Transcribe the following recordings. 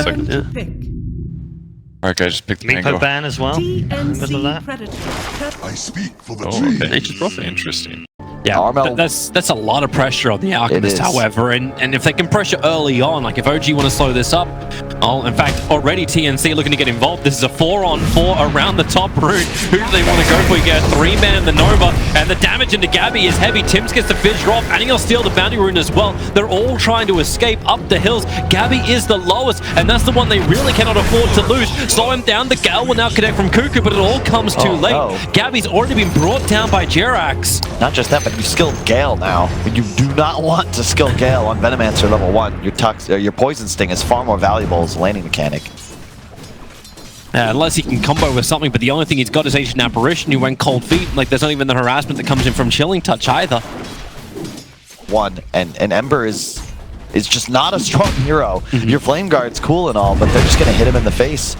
Second. Yeah. Alright guys, just pick the Meepo Tango. ban as well. Middle of that. I speak for the Oh, team. okay. Interesting. Yeah, Armel- that's a lot of pressure on the Alchemist, however, and if they can pressure early on, like if OG want to slow this up, in fact, already TNC looking to get involved. This is a 4-on-4 around the top route. Who do they want to go for? You get a 3-man, the Nova, and the damage into Gabby is heavy. Tims gets the Fizz drop, and he'll steal the bounty rune as well. They're all trying to escape up the hills. Gabby is the lowest, and that's the one they really cannot afford to lose. Slow him down. The Gale will now connect from Cuckoo, but it all comes too late. No. Gabby's already been brought down by Jirax. Not just that, but you skilled Gale now. And you do not want to skill Gale on Venomancer level 1. Your Poison Sting is far more valuable as a laning mechanic. Unless he can combo with something, but the only thing he's got is Ancient Apparition, who went cold feet. Like, there's not even the harassment that comes in from Chilling Touch either. And Ember is just not a strong hero. Your Flame Guard's cool and all, but they're just going to hit him in the face.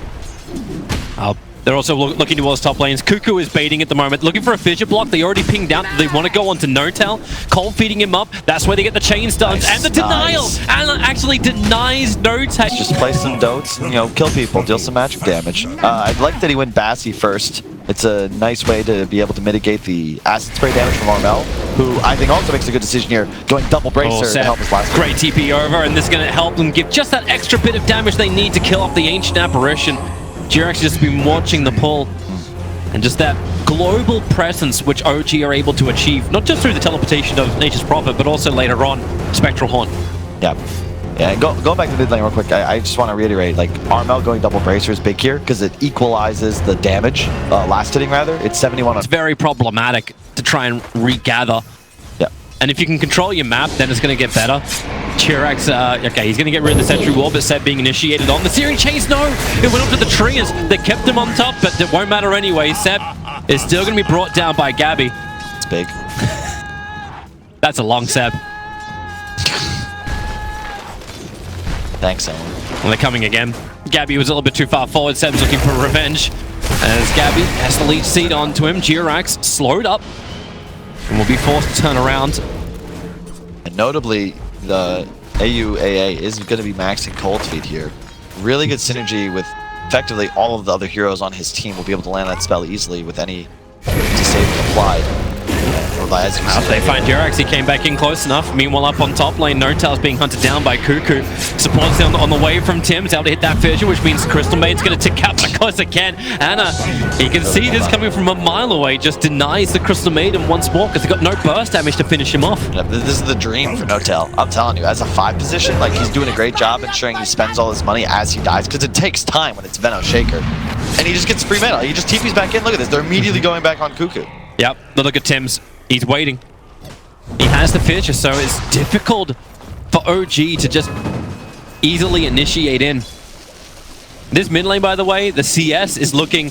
They're also looking towards top lanes. Cuckoo is baiting at the moment, looking for a fissure block. They already pinged out. They want to go onto Notel. Cold feeding him up. That's where they get the chain stuns and the denial. Anna actually denies Notel. Just play some dotes and, kill people, deal some magic damage. I'd like that he went Bassi first. It's a nice way to be able to mitigate the acid spray damage from Armel, who I think also makes a good decision here, going double bracer to help his last. Great TP over, and this is going to help them give just that extra bit of damage they need to kill off the Ancient Apparition. Jirax just been watching the pull, and just that global presence which OG are able to achieve, not just through the teleportation of Nature's Prophet, but also later on, Spectral Horn. Yeah, and going back to mid lane real quick, I just want to reiterate, like, Armel going double bracer is big here, because it equalizes the damage, last hitting rather. It's 71 on... It's very problematic to try and regather. Yeah. And if you can control your map, then it's going to get better. Jirax, okay, he's going to get rid of the Sentry Wall, but Seb being initiated on the Searing Chains, no! It went up to the trees. They kept him on top, but it won't matter anyway. Seb is still going to be brought down by Gabby. It's big. That's a long Seb. Thanks, Ellen. Well, they're coming again. Gabby was a little bit too far forward. Seb's looking for revenge. As Gabby has the lead seat onto him, Jirax slowed up and will be forced to turn around. And notably, the AUAA is going to be maxing Cold Feet here. Really good synergy with effectively all of the other heroes on his team. Will be able to land that spell easily with any disabling applied. As they find Jirax, he came back in close enough. Meanwhile, up on top lane, Notel's being hunted down by Cuckoo. Supports on the way from Tim's, able to hit that fissure, which means Crystal Maid's going to tick out because again, Anna, you can see this coming from a mile away, just denies the Crystal Maiden once more because they got no burst damage to finish him off. Yeah, this is the dream for Notel. I'm telling you, as a 5 position, like, he's doing a great job ensuring he spends all his money as he dies, because it takes time when it's Venom Shaker. And he just gets free mana. He just TP's back in. Look at this. They're immediately going back on Cuckoo. Yep, but look at Tim's. He's waiting. He has the fissure, so it's difficult for OG to just easily initiate in. This mid lane, by the way, the CS is looking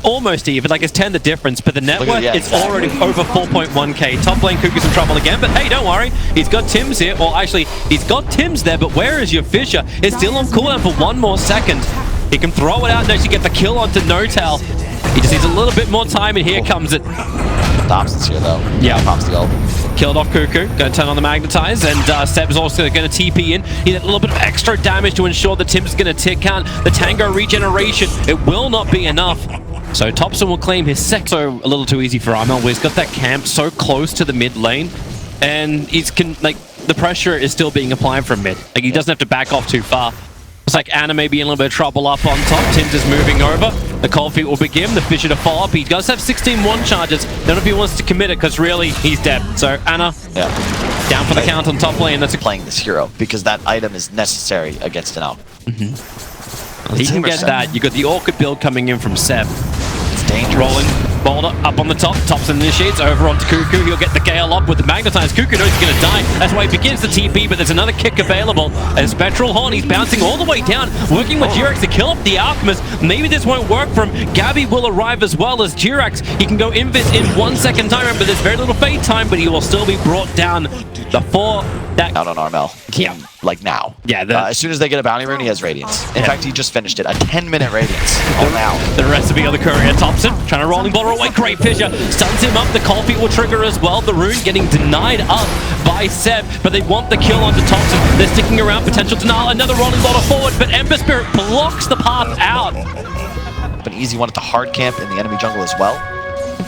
almost even, like it's 10 the difference, but the network is already over 4.1k. Top lane Cuckoo's in trouble again, but hey, don't worry. He's got Tim's here, or actually, he's got Tim's there, but where is your fissure? It's still on cooldown for 1 more second. He can throw it out and actually get the kill onto Notel. He just needs a little bit more time, and here comes it. Dobson's here, though. Yeah. Pops the ult. Killed off Cuckoo. Going to turn on the Magnetize, and Seb's also going to TP in. He had a little bit of extra damage to ensure that Tim's going to tick out. The Tango regeneration, it will not be enough. So Thompson will claim his second. So a little too easy for Armel, where he's got that camp so close to the mid lane, and the pressure is still being applied from mid. Like, he doesn't have to back off too far. Looks like Anna may be in a little bit of trouble up on top. Tims is moving over. The cold feet will begin. The fissure to fall up. He does have 16 1 charges. Don't know if he wants to commit it, because really, he's dead. So Anna, down for the count on top lane. That's playing this hero, because that item is necessary against an Alp. Well, he can get that. You got the Orchid build coming in from Seb. It's dangerous. Rolling Boulder up on the top. Thompson initiates over onto Cuckoo. He'll get the Gale up with the Magnetized. Cuckoo knows he's going to die. That's why he begins the TP, but there's another kick available. And Spectral Horn, he's bouncing all the way down, working with Jirax to kill up the Alchemist. Maybe this won't work for him. Gabby will arrive as well as Jirax. He can go invis in 1 second time. Remember, there's very little fade time, but he will still be brought down before that. Out on Armel. Yeah. like now. Yeah, as soon as they get a bounty rune, he has Radiance. In fact, he just finished it. A 10-minute Radiance. Oh, now. The recipe of the courier. Thompson trying to rolling ball away. Great Fissure stuns him up. The cold feet will trigger as well. The rune getting denied up by Seb, but they want the kill onto Thompson. They're sticking around. Potential denial. Another rolling ball forward, but Ember Spirit blocks the path out. An easy one at the hard camp in the enemy jungle as well.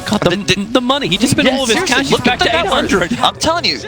God, the money. He just spent all of his cash. He's back to 800. I'm telling you,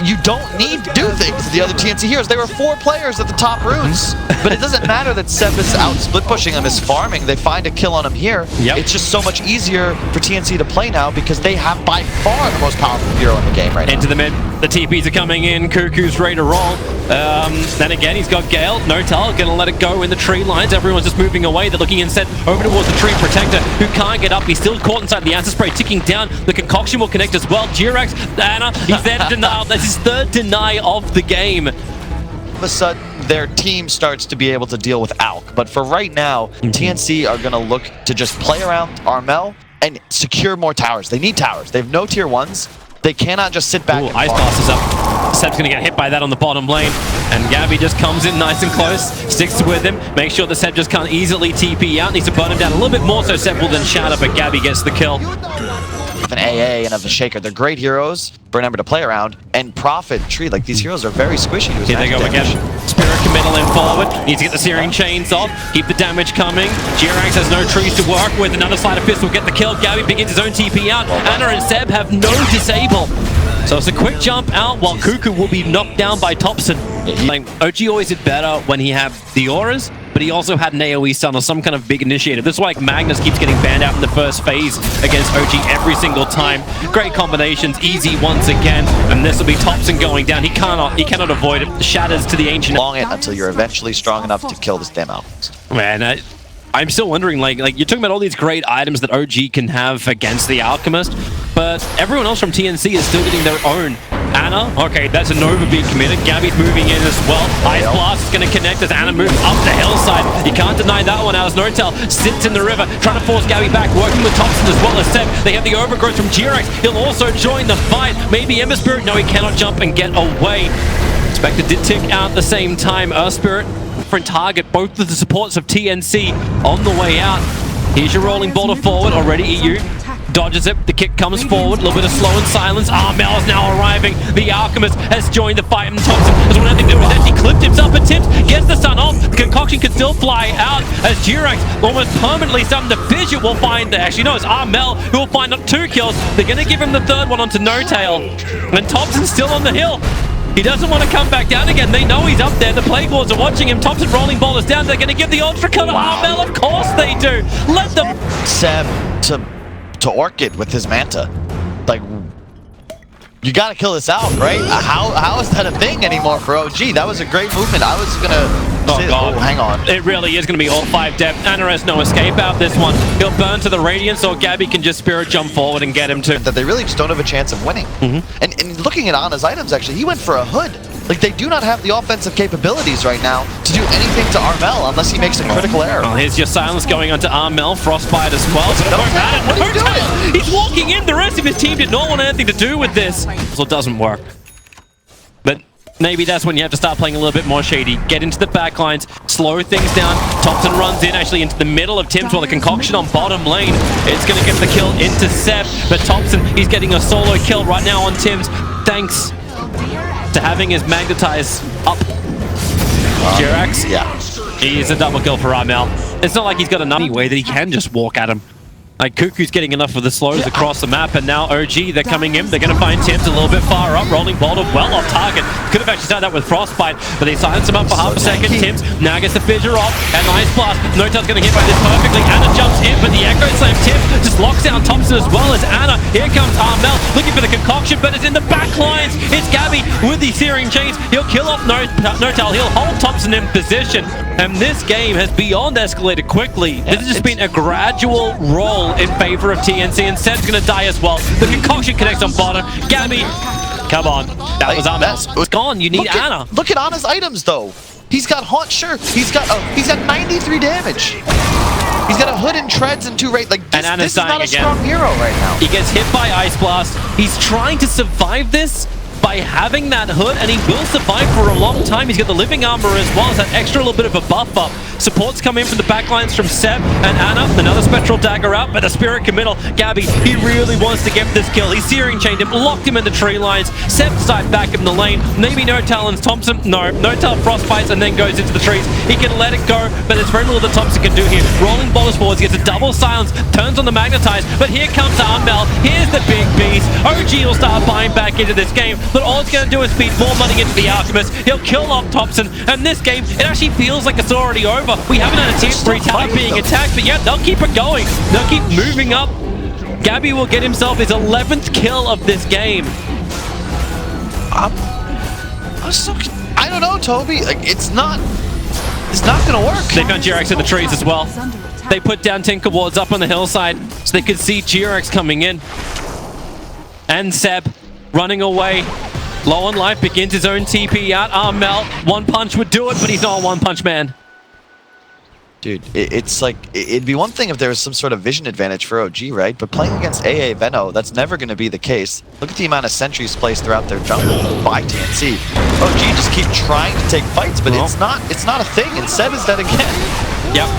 you don't need to do things to the other TNC heroes. There were 4 players at the top runes, but it doesn't matter that Seb is out split pushing him, is farming. They find a kill on him here. Yep. It's just so much easier for TNC to play now because they have by far the most powerful hero in the game right now. Into the mid. The TPs are coming in. Cuckoo's ready to roll. Then again, he's got Gale. Notal gonna let it go in the tree lines. Everyone's just moving away. They're looking instead over towards the tree protector, who can't get up. He's still caught inside the acid spray, ticking down. The concoction will connect as well. Jirax, Anna, he's there to deny. That's his third deny of the game. All of a sudden, their team starts to be able to deal with Alk. But for right now, TNC are going to look to just play around Armel and secure more towers. They need towers. They have no tier 1s. They cannot just sit back and Ice farm. Blast is up. Seb's going to get hit by that on the bottom lane. And Gabby just comes in nice and close, sticks with him, makes sure that Seb just can't easily TP out. Needs to burn him down a little bit more so Seb will then shatter, but Gabby gets the kill. Of an AA and of the Shaker. They're great heroes for an Ember to play around. And Prophet, Tree, like these heroes are very squishy. Here they go again. Spirit committal in forward. Needs to get the Searing Chains off. Keep the damage coming. Jirax has no trees to work with. Another Sleight of Fist will get the kill. Gabby begins his own TP out. Anna and Seb have no disable. So it's a quick jump out while Cuckoo will be knocked down by Thompson. Like, OG always did better when he had the auras, but he also had an AoE stun or some kind of big initiative. This is why Magnus keeps getting banned out in the first phase against OG every single time. Great combinations, easy once again, and this will be Thompson going down. He cannot avoid it. Shatters to the Ancient. Long it until you're eventually strong enough to kill this damn Alchemist. Man, I'm still wondering, like you're talking about all these great items that OG can have against the Alchemist, but everyone else from TNC is still getting their own. Anna, okay, that's a Nova being committed. Gabby's moving in as well. Ice Blast is going to connect as Anna moves up the hillside. You can't deny that one as Notel sits in the river, trying to force Gabby back, working with Thompson as well as Seb. They have the overgrowth from Jirax. He'll also join the fight. Maybe Ember Spirit. No, he cannot jump and get away. Spectre did tick out at the same time. Earth Spirit, different target. Both of the supports of TNC on the way out. Here's your rolling boulder forward. Already EU dodges it. The kick comes forward. A little bit of slow and silence. Armel is now arriving. The Alchemist has joined the fight, and Thompson has one thing to do with it. He clipped himself at tips, gets the stun off. The concoction can still fly out as Jirax almost permanently stunned. The Fissure will find that. Actually, no, it's Armel who will find up 2 kills. They're going to give him the 3rd one onto No-Tail. And Thompson's still on the hill. He doesn't want to come back down again. They know he's up there. The Plague Lords are watching him. Thompson rolling ball is down. They're going to give the Ultra Cut to Armel. Of course they do. Let them. Seb to Orchid with his Manta. Like, you gotta kill this out, right? How is that a thing anymore for OG? That was a great movement. I was gonna say, oh, hang on. It really is gonna be all 5 depth. Anna has no escape out this one. He'll burn to the Radiance, or Gabby can just Spirit jump forward and get him to. That they really just don't have a chance of winning. And looking at Anna's items, actually, he went for a hood. Like, they do not have the offensive capabilities right now to do anything to Armel unless he makes a critical error. Well, here's your silence going onto Armel. Frostbite as well. So What are you doing? He's walking in. The rest of his team did not want anything to do with this. So it doesn't work. But maybe that's when you have to start playing a little bit more shady. Get into the backlines, slow things down. Thompson runs in actually into the middle of Tim's while the concoction on bottom lane. It's going to get the kill into Seb. But Thompson, he's getting a solo kill right now on Tim's. Thanks to having his Magnetize up. Jirax? Yeah. He's a double kill for Armel. It's not like he's got enough way that he can just walk at him. Like, Cuckoo's getting enough of the slows across the map, and now OG, they're coming in. They're going to find Tims a little bit far up. Rolling boulder well off target. Could have actually started that with Frostbite, but they silence him up for half a second. Tims now gets the Fissure off, and Ice Blast. No-Tail's going to hit by this perfectly. Anna jumps in, but the Echo Slam Tims just locks down Thompson as well as Anna. Here comes Armel, looking for the concoction, but it's in the back lines. It's Gabby with the Searing Chains. He'll kill off No-Tail. He'll hold Thompson in position, and this game has beyond escalated quickly. This has just been a gradual roll in favor of TNC, and Seb's gonna die as well. The concoction connects on bottom. Gabby, come on. That was Armel. It's gone. You need Anna. Look at Anna's items, though. He's got Haunt, sure. He's got 93 damage. He's got a hood and treads and 2 rate. Like, this is not a strong hero right now. He gets hit by Ice Blast. He's trying to survive this, by having that hood, and he will survive for a long time. He's got the living armor as well as that extra little bit of a buff up. Supports come in from the backlines from Seb and Anna. Another spectral dagger out, but the spirit committal. Gabby, he really wants to get this kill. He's searing chained him, locked him in the tree lines. Seb side back in the lane. Maybe no Talons Thompson. No Tal frostbites and then goes into the trees. He can let it go, but there's very little that Thompson can do here. Rolling boulders forwards, gets a double silence, turns on the magnetize, but here comes Armel. Here's the big beast. OG will start buying back into this game, but all it's going to do is feed more money into the Alchemist. He'll kill off Thompson, and this game, it actually feels like it's already over. We haven't had a team brutality being attacked, but yeah, they'll keep it going. They'll keep moving up. Gabby will get himself his 11th kill of this game. I don't know, Toby. Like, it's not gonna work. They found G-Rex in the trees as well. They put down Tinker Wards up on the hillside so they could see G-Rex coming in. And Seb running away. Low on life, begins his own TP out. Armel, one punch would do it, but he's not a one-punch man. Dude, it's like, it'd be one thing if there was some sort of vision advantage for OG, right? But playing against AA Venno, that's never going to be the case. Look at the amount of sentries placed throughout their jungle by TNC. OG just keep trying to take fights, but it's not a thing, and Seb is dead again. Yep.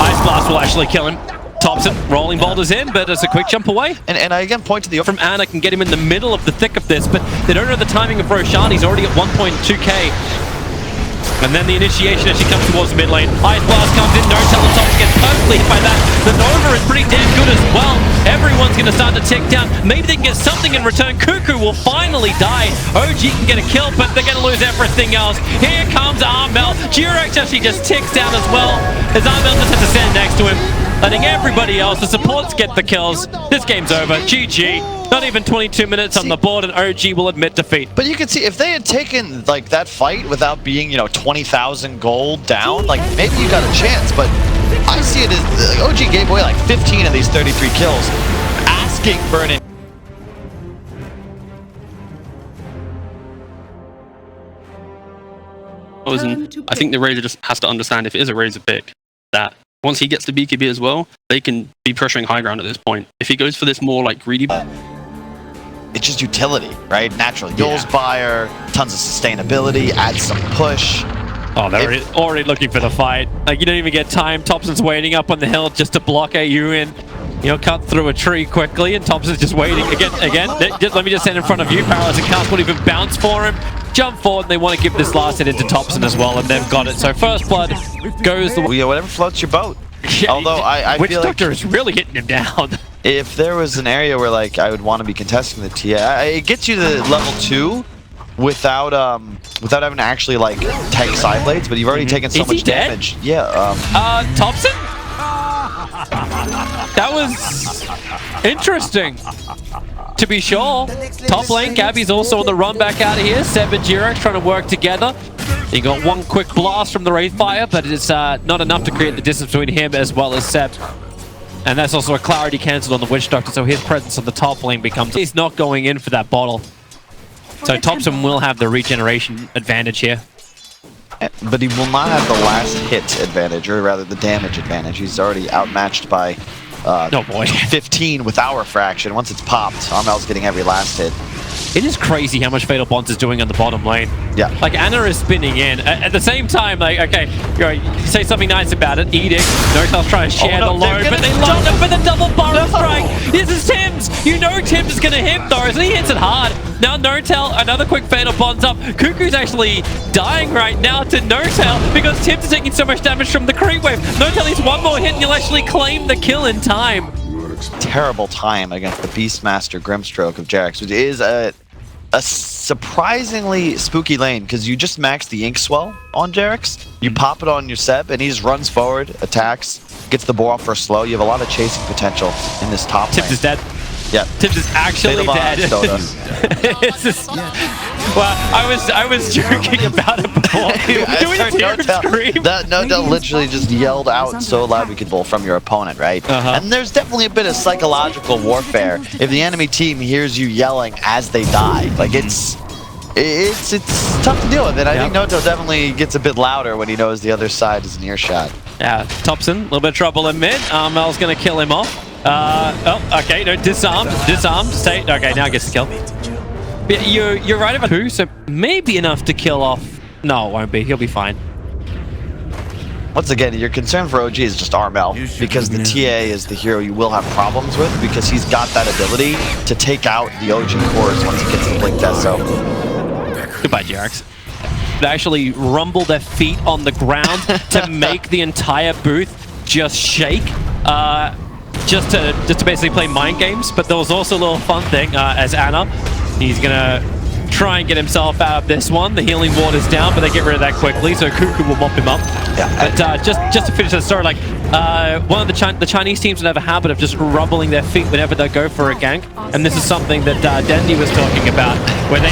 Ice Blast will actually kill him. Thompson rolling boulders in, but it's a quick jump away. And I again point to the... From Anna can get him in the middle of the thick of this, but they don't know the timing of Roshan. He's already at 1.2k. And then the initiation as she comes towards the mid lane. Ice Blast comes in, no Teletops gets perfectly hit by that. The Nova is pretty damn good as well. Everyone's going to start to tick down. Maybe they can get something in return. Cuckoo will finally die. OG can get a kill, but they're going to lose everything else. Here comes Armel. G-Rex actually just ticks down as well, as Armel just has to stand next to him, letting everybody else, the supports, get the kills. This game's over. GG. Not even 22 minutes on the board, and OG will admit defeat. But you can see, if they had taken like that fight without being, 20,000 gold down, like maybe you got a chance. But I see it as OG gave away like 15 of these 33 kills, asking for an... I think the Razor just has to understand, if it is a Razor pick, that once he gets to BKB as well, they can be pressuring high ground at this point. If he goes for this more like greedy... It's just utility, right? Natural Yule's buyer, tons of sustainability, adds some push. Oh, they're already looking for the fight. Like, you don't even get time. Thompson's waiting up on the hill just to block AU in. Cut through a tree quickly, and Thompson's just waiting. Again, let me just stand in front of you. Paralyzing cast won't even bounce for him. Jump forward, and they want to give this last hit into Thompson as well, and they've got it. So first blood goes the way. Yeah, whatever floats your boat. Yeah, although I Witch feel Doctor like is really hitting him down. If there was an area where like I would want to be contesting the TA, it gets you to level 2 without having to actually like tank side blades, but you've already taken so much damage. Yeah. Thompson? That was interesting, to be sure. Top lane, Gabby's also on the run back out of here. Seb and G-Rex trying to work together. He got one quick blast from the Wraithfire, but it's not enough to create the distance between him as well as Seb. And that's also a clarity cancelled on the Witch Doctor, so his presence on the top lane becomes... He's not going in for that bottle. So Thompson will have the regeneration advantage here. But he will not have the last hit advantage, or rather the damage advantage. He's already outmatched by 15 with our fraction. Once it's popped, Armel's getting every last hit. It is crazy how much Fatal Bonds is doing on the bottom lane. Yeah. Like, Anna is spinning in. At the same time, like, okay, you say something nice about it. Edict. Nortel's trying to share the load, but they lined up for the double barrel strike. This is Tim's. You know Tim's is going to hit those, and he hits it hard. Now Nortel, another quick Fatal Bonds up. Cuckoo's actually dying right now to Nortel because Tim's is taking so much damage from the creep wave. Nortel needs one more hit, and you'll actually claim the kill in time. Terrible time against the Beastmaster Grimstroke of Jarex, which is a surprisingly spooky lane, because you just max the Ink Swell on Jarex, you pop it on your Seb, and he just runs forward, attacks, gets the boar off for a slow. You have a lot of chasing potential in this top lane. Tibbs is dead. Yeah. Tibbs is actually dead. It's just, well, I was joking about it before. Nortel literally just yelled out so loud we could bowl from your opponent, right? And there's definitely a bit of psychological warfare if the enemy team hears you yelling as they die. Like, it's tough to deal with, and I think Nortel definitely gets a bit louder when he knows the other side is in earshot. Yeah, Thompson, a little bit of trouble in mid. Mel's gonna kill him off. Oh, okay, no, disarmed, stay. Okay, now gets the kill. Yeah, you're right about 2, so maybe enough to kill off. No, it won't be. He'll be fine. Once again, your concern for OG is just Armel, because the TA is the hero you will have problems with, because he's got that ability to take out the OG cores once he gets the Blink Deso. Goodbye, Jerax. They actually rumble their feet on the ground to make the entire booth just shake, just to basically play mind games. But there was also a little fun thing as Anna, he's gonna try and get himself out of this one. The healing ward is down, but they get rid of that quickly, so Cuckoo will mop him up. Yeah. But just to finish the story, like one of the Chinese teams would have a habit of just rumbling their feet whenever they go for a gank, and this is something that Dendi was talking about, where they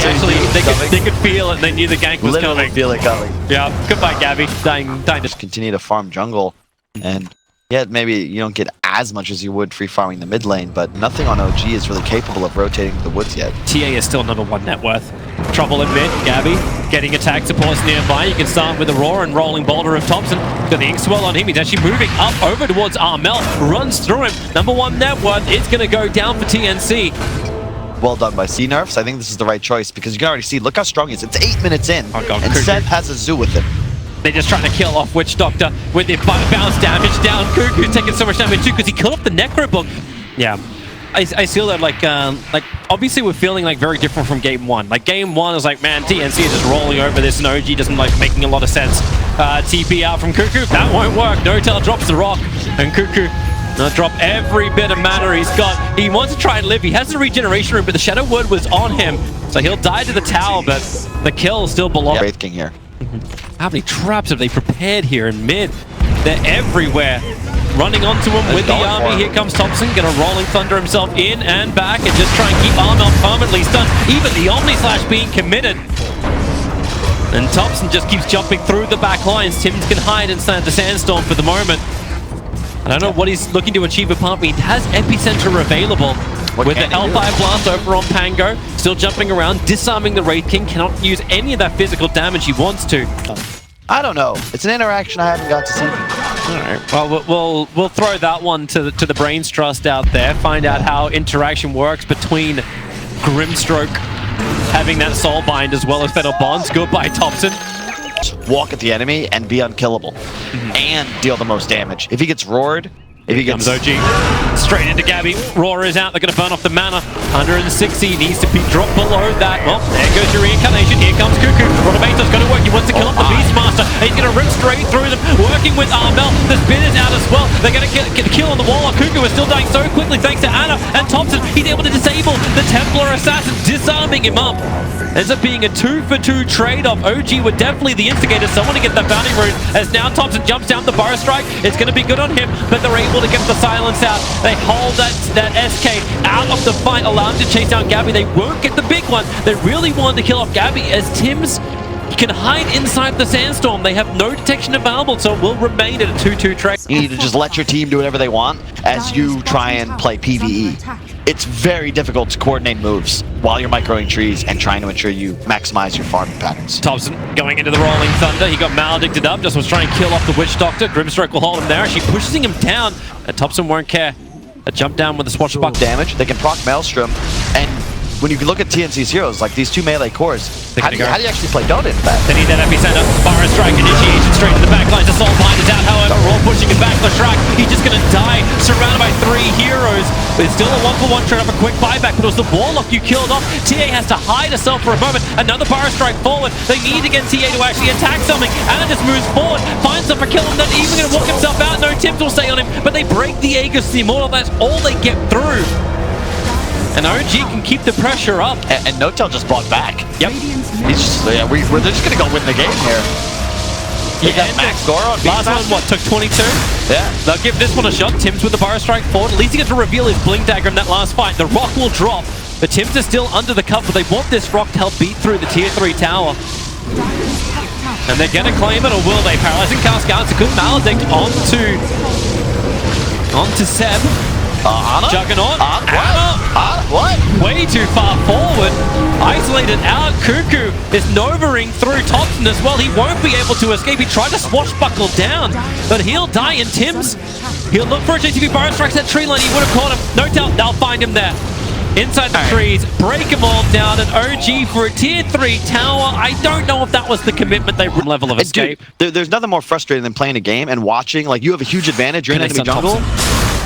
they could feel it, and they knew the gank was Literally coming. feel it coming. Yeah. Goodbye, Gabby. Dying to Continue to farm jungle, and yeah, maybe you don't get as much as you would free farming the mid lane, but nothing on OG is really capable of rotating the woods yet. TA is still #1 net worth. Trouble in mid. Gabby getting attack supports nearby. You can start with Aurora and rolling boulder of Thompson. Got the ink swell on him. He's actually moving up over towards Armel. Runs through him. #1 net worth. It's going to go down for TNC. Well done by C-Nerfs. I think this is the right choice, because you can already see, look how strong he is. It's 8 minutes in, Oh, God, and Cuckoo. Seb has a zoo with him. They're just trying to kill off Witch Doctor with the bounce damage down. Cuckoo taking so much damage too because he killed off the Necro Book. Yeah. I feel that like obviously we're feeling like very different from game 1. Like game 1 is like, man, TNC is just rolling over this, and OG doesn't like making a lot of sense. TP out from Cuckoo, that won't work. No-Tail drops the rock, and Cuckoo drop every bit of mana he's got. He wants to try and live. He has the regeneration room, but the Shadow Word was on him, so he'll die to the tower, but the kill still belongs. Wraith King here. How many traps have they prepared here in mid? They're everywhere. Running onto him with the army. Here comes Thompson, gonna rolling thunder himself in and back and just try and keep Armel permanently stunned. Even the Omni Slash being committed. And Thompson just keeps jumping through the back lines. Tims can hide inside the Sandstorm for the moment. I don't know what he's looking to achieve apart, but he has Epicenter available. With the L5 Blast over on Pango, still jumping around, disarming the Wraith King, cannot use any of that physical damage he wants to. I don't know. It's an interaction I haven't got to see. Alright, well, we'll throw that one to the Brains Trust out there, find out how interaction works between Grimstroke having that Soulbind as well as Fatal Bonds. Goodbye, Thompson. Walk at the enemy and be unkillable, and deal the most damage. If he gets roared, if he gets OG straight into Gabby. Roar is out. They're going to burn off the mana. 160 needs to be dropped below that. Well, there goes your reincarnation. Here comes Cuckoo. Rodamato's going to work. He wants to kill off the Beastmaster. And he's going to rip straight through them. Working with Armel. The spin is out as well. They're going to get a kill on the wall. Cuckoo is still dying so quickly thanks to Anna and Thompson. He's able to disable the Templar Assassin, disarming him up. Ends up being a 2-for-2 trade-off. OG were definitely the instigators. Someone to get the bounty rune. As now Thompson jumps down the Burrow Strike. It's going to be good on him, but they're able to get the silence out. They hold that SK out of the fight, allow him to chase down Gabby. They won't get the big one. They really want to kill off Gabby as Tims can hide inside the Sandstorm. They have no detection available, so it will remain at a 2-2 trade. you need to just let your team do whatever they want as you try and play PvE. It's very difficult to coordinate moves while you're microing trees and trying to ensure you maximize your farming patterns. Thompson going into the Rolling Thunder. He got maledicted up, just was trying to kill off the Witch Doctor. Grimstroke will hold him there. She pushing him down, and Thompson won't care. A jump down with a swashbuckler Damage, they can proc Maelstrom, and when you look at TNC's heroes, like these two melee cores, how do you actually play Dota in fact? They need that epicenter. Fire Strike initiation straight to the back lines. The Soulbind is out, however. Raw pushing it back. Lashrak, he's just going to die, surrounded by 3 heroes. It's still a 1-for-1 trade up, a quick buyback, but it was the Warlock you killed off. TA has to hide herself for a moment. Another Fire Strike forward. They need to get TA to actually attack something. Anna just moves forward, finds up a kill, and then even going to walk himself out. No Tims will stay on him, but they break the Aegis the Immortal. That's all they get through. And OG can keep the pressure up. And No-Tail just bought back. Yep. He's just, they're just gonna go win the game here. They got max score on last one, what, took 22? Yeah. They'll give this one a shot. Tims with the Fire Strike forward. At least he gets to reveal his Blink Dagger in that last fight. The rock will drop, but Tims is still under the cover. They want this rock to help beat through the tier 3 tower. And they're gonna claim it, or will they? Paralyzing Cast Guards, a good maledict onto Seb. Anna? Juggernaut. Anna? What? Way too far forward. Isolated out. Cuckoo is Novering through Thompson as well. He won't be able to escape. He tried to swashbuckle down, but he'll die in Tims. He'll look for a JTB Burrow Strikes that tree line. He would have caught him. No doubt they'll find him there. inside the trees, break them all down, and OG for a tier 3 tower. I don't know if that was the commitment they level of escape. Dude, there's nothing more frustrating than playing a game and watching, like, you have a huge advantage, you're in enemy jungle.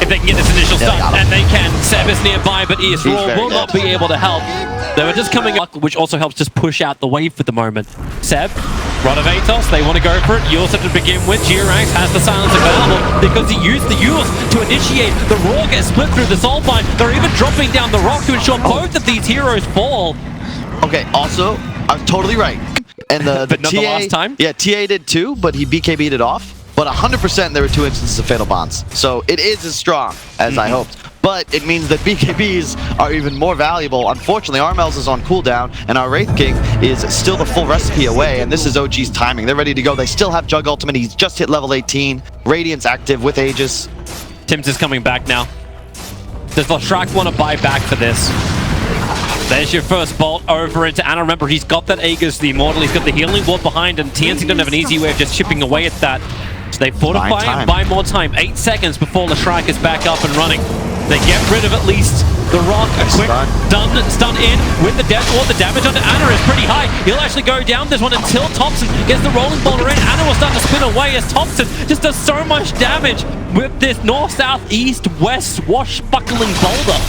If they can get this initial stun, and they can. Seb is nearby, but ESL will not be able to help. They were just coming up, which also helps just push out the wave for the moment. Seb, Rod of Atos, they want to go for it. Yules have to begin with. G-Rax has the silence available because he used the Yules to initiate. The Roar gets split through the Soulbind. They're even dropping down the rock to ensure both of these heroes fall. Okay, also, I was totally right. And the but not TA, the last time? Yeah, TA did too, but he BKB'd it off. But 100% there were 2 instances of Fatal Bonds. So it is as strong as I hoped. But it means that BKBs are even more valuable. Unfortunately, Armel's is on cooldown, and our Wraith King is still the full recipe away, and this is OG's timing. They're ready to go. They still have Jug Ultimate. He's just hit level 18. Radiant's active with Aegis. Tim's is coming back now. Does Lashrak want to buy back for this? There's your first bolt over into Ana. Remember, he's got that Aegis, the Immortal. He's got the healing ward behind, and TNC don't have an easy way of just chipping away at that. So they fortify and buy more time. 8 seconds before Lashrak is back up and running. They get rid of at least the rock. A quick stun in with the death ward. The damage onto Ana is pretty high. He'll actually go down this one until Thompson gets the rolling boulder in. Ana will start to spin away as Thompson just does so much damage with this north, south, east, west swashbuckling boulder.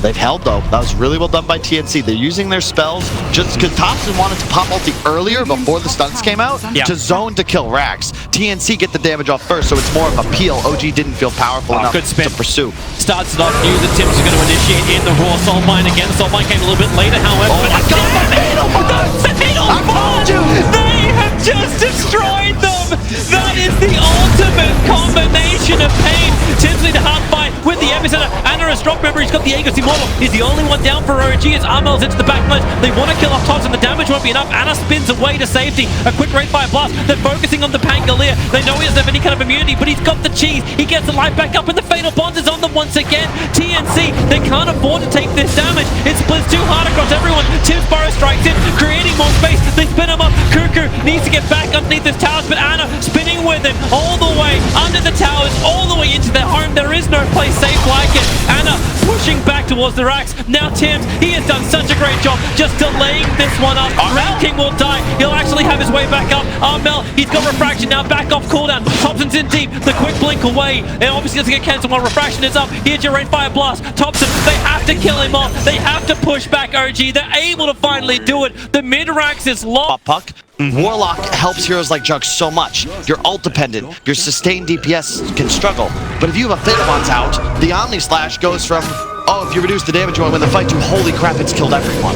They've held, though. That was really well done by TNC. They're using their spells just because Thompson wanted to pop ulti earlier before the stuns came out to zone to kill Rax. TNC get the damage off first, so it's more of a peel. OG didn't feel powerful enough to pursue. Starts it off, knew that Tim's are going to initiate in the raw Soulbind again. Soulbind came a little bit later, however. Oh my god, the Fatal Bond! They have just destroyed them! That is the ultimate combination of pain. Tim's need a hard fight with the epicenter. Ana is strong. Remember, he's got the Aegis Immortal. He's the only one down for OG as Armel's into the backline. They want to kill off Thompson. The damage won't be enough. Ana spins away to safety. A quick Wraithfire blast. They're focusing on the Pangolier. They know he doesn't have any kind of immunity, but he's got the cheese. He gets the life back up, and the Fatal Bond is on them once again. TNC, they can't afford to take this damage. It splits too hard across everyone. Tim's Burrow strikes in, creating more space. They spin him up. Cuckoo needs to get back underneath his towers, but Ana spinning with him all the way under the towers, all the way into their home. There is no place safe like it. Ana pushing back towards the racks. Now Tim's, he has done such a great job just delaying this one up. Red King will die. He'll actually have his way back up. Armel, he's got Refraction now, back off cooldown. Thompson's in deep, the quick blink away. And obviously doesn't get cancelled while Refraction is up. Here's your Rainfire Blast. Thompson, they have to kill him off. They have to push back OG. They're able to finally do it. The mid-racks is locked. Puck. Warlock helps heroes like Jug so much. You're ult dependent. Your sustained DPS can struggle. But if you have a Fatal Bonds out, the Omni Slash goes from, oh, if you reduce the damage you want to win the fight, to holy crap, it's killed everyone.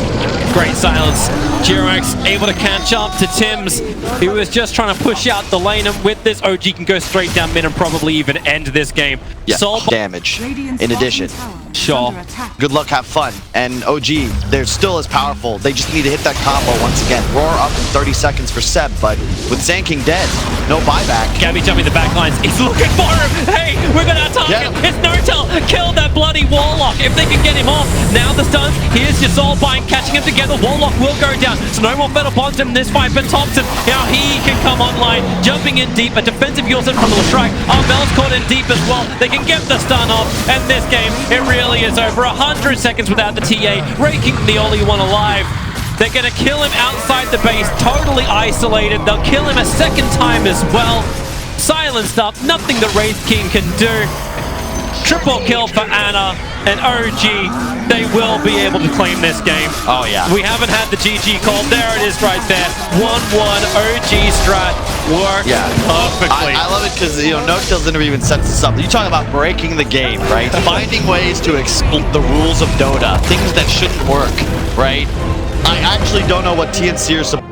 Great silence. G-Rax able to catch up to Tim's. He was just trying to push out the lane, and with this, OG can go straight down mid and probably even end this game. Yeah, damage. In addition. Sure. Good luck, have fun. And OG, they're still as powerful. They just need to hit that combo once again. Roar up in 30 seconds for Seb, but with Sand King dead, no buyback. Gabby jumping the back lines. He's looking for him. Hey, we're going to target him. It's Nortel. Kill that bloody Warlock if they can get him off. Now the stuns. Here's your Soulbind catching him together. Warlock will go down. So no more Fatal Bonds in this fight, but Thompson, now he can come online. Jumping in deep. A defensive Yulson from the strike. Armel's caught in deep as well. They can get the stun off. And this game, it really is over. 100 seconds without the TA. Raking the only one alive. They're going to kill him outside the base, totally isolated. They'll kill him a second time as well. Silenced up, nothing the Wraith King can do. Triple kill for Ana and OG. They will be able to claim this game. Oh, yeah. We haven't had the GG call. There it is right there. 1-1 OG strat worked perfectly. I love it because, you know, No-Kill's interview even sets this up. You talk about breaking the game, right? Finding ways to exploit the rules of Dota. Things that shouldn't work, right? I actually don't know what TNC are supposed